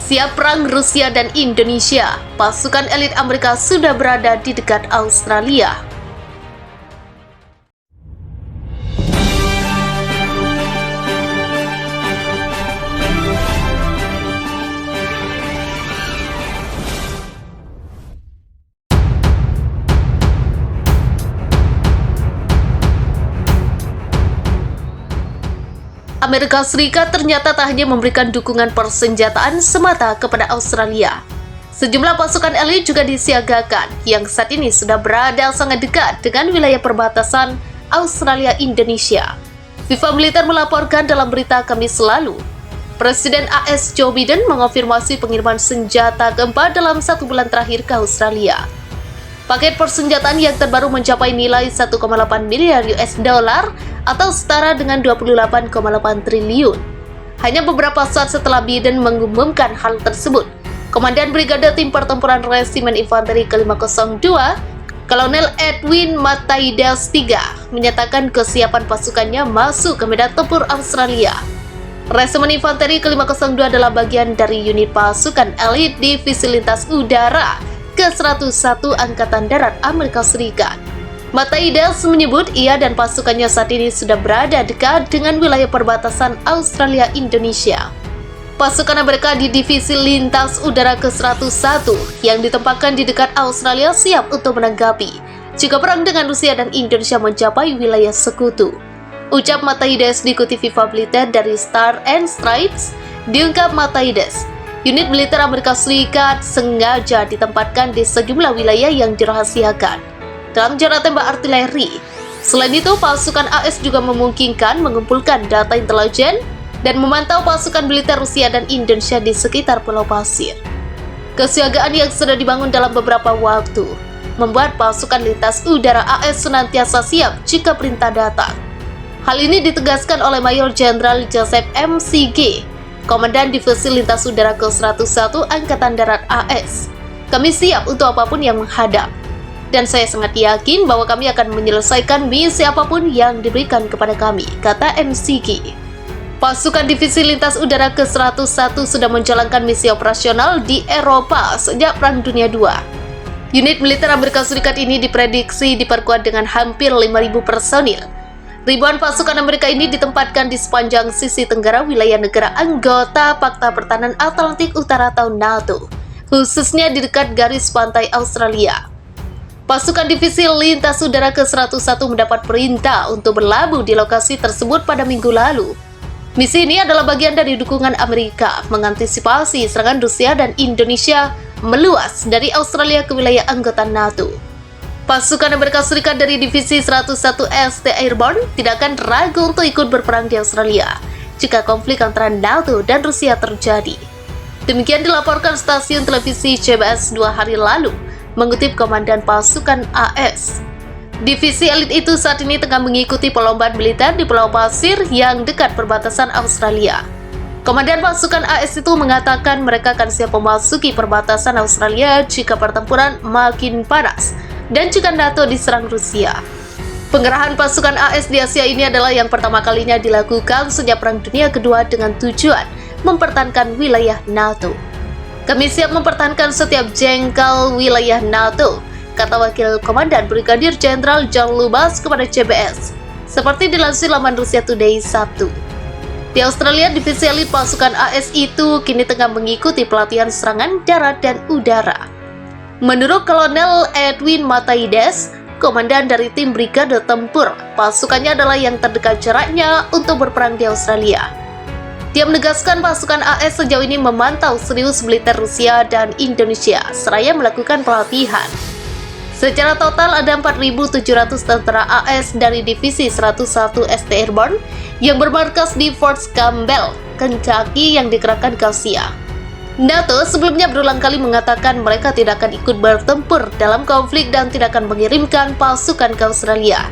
Siap perang Rusia dan Indonesia, pasukan elit Amerika sudah berada di dekat Australia. Amerika Serikat ternyata tak hanya memberikan dukungan persenjataan semata kepada Australia. Sejumlah pasukan elit juga disiagakan yang saat ini sudah berada sangat dekat dengan wilayah perbatasan Australia-Indonesia. FIFA Militer melaporkan dalam berita Kamis lalu, Presiden AS Joe Biden mengonfirmasi pengiriman senjata keempat dalam 1 bulan terakhir ke Australia. Paket persenjataan yang terbaru mencapai nilai 1,8 miliar US dollar atau setara dengan 28,8 triliun. Hanya beberapa saat setelah Biden mengumumkan hal tersebut, Komandan Brigade Tim Pertempuran Resimen Infanteri ke-502, Kolonel Edwin Mataides III, menyatakan kesiapan pasukannya masuk ke medan tempur Australia. Resimen Infanteri ke-502 adalah bagian dari unit pasukan elit Divisi Lintas Udara ke-101 Angkatan Darat Amerika Serikat. Mataides menyebut ia dan pasukannya saat ini sudah berada dekat dengan wilayah perbatasan Australia-Indonesia. Pasukan Amerika di Divisi Lintas Udara ke-101 yang ditempatkan di dekat Australia siap untuk menanggapi jika perang dengan Rusia dan Indonesia mencapai wilayah sekutu. Ucap Mataides diikuti FIFA Militer dari Star and Stripes. Diungkap Mataides, unit militer Amerika Serikat sengaja ditempatkan di sejumlah wilayah yang dirahasiakan dalam jarak tembak artileri. Selain itu, pasukan AS juga memungkinkan mengumpulkan data intelijen dan memantau pasukan militer Rusia dan Indonesia di sekitar Pulau Pasir. Kesiagaan yang sudah dibangun dalam beberapa waktu membuat pasukan lintas udara AS senantiasa siap jika perintah datang. Hal ini ditegaskan oleh Mayor Jenderal Joseph McG, Komandan Divisi Lintas Udara ke-101 Angkatan Darat AS. Kami siap untuk apapun yang menghadap, dan saya sangat yakin bahwa kami akan menyelesaikan misi apapun yang diberikan kepada kami, kata McG. Pasukan Divisi Lintas Udara ke-101 sudah menjalankan misi operasional di Eropa sejak Perang Dunia II. Unit militer Amerika Serikat ini diprediksi diperkuat dengan hampir 5.000 personil. Ribuan pasukan Amerika ini ditempatkan di sepanjang sisi tenggara wilayah negara anggota Pakta Pertahanan Atlantik Utara atau NATO, khususnya di dekat garis pantai Australia. Pasukan Divisi Lintas Udara ke-101 mendapat perintah untuk berlabuh di lokasi tersebut pada minggu lalu. Misi ini adalah bagian dari dukungan Amerika mengantisipasi serangan Rusia dan Indonesia meluas dari Australia ke wilayah anggota NATO. Pasukan Amerika Serikat dari Divisi 101 ST Airborne tidak akan ragu untuk ikut berperang di Australia jika konflik antara NATO dan Rusia terjadi. Demikian dilaporkan stasiun televisi CBS 2 hari lalu, mengutip Komandan Pasukan AS. Divisi elit itu saat ini tengah mengikuti perlombaan militer di Pulau Pasir yang dekat perbatasan Australia. Komandan Pasukan AS itu mengatakan mereka akan siap memasuki perbatasan Australia jika pertempuran makin panas dan jika NATO diserang Rusia. Pengerahan pasukan AS di Asia ini adalah yang pertama kalinya dilakukan sejak Perang Dunia Kedua dengan tujuan mempertahankan wilayah NATO. Kami siap mempertahankan setiap jengkal wilayah NATO, kata Wakil Komandan Brigadir Jenderal John Lubas kepada CBS, seperti dilansir laman Rusia Today Sabtu. Di Australia, divisi elit pasukan AS itu kini tengah mengikuti pelatihan serangan darat dan udara. Menurut Kolonel Edwin Mataides, komandan dari tim Brigade Tempur, pasukannya adalah yang terdekat jaraknya untuk berperang di Australia. Dia menegaskan pasukan AS sejauh ini memantau serius militer Rusia dan Indonesia, seraya melakukan pelatihan. Secara total ada 4.700 tentara AS dari Divisi 101 ST Airborne yang bermarkas di Fort Campbell, Kentucky yang dikerahkan ke Asia. NATO sebelumnya berulang kali mengatakan mereka tidak akan ikut bertempur dalam konflik dan tidak akan mengirimkan pasukan ke Australia.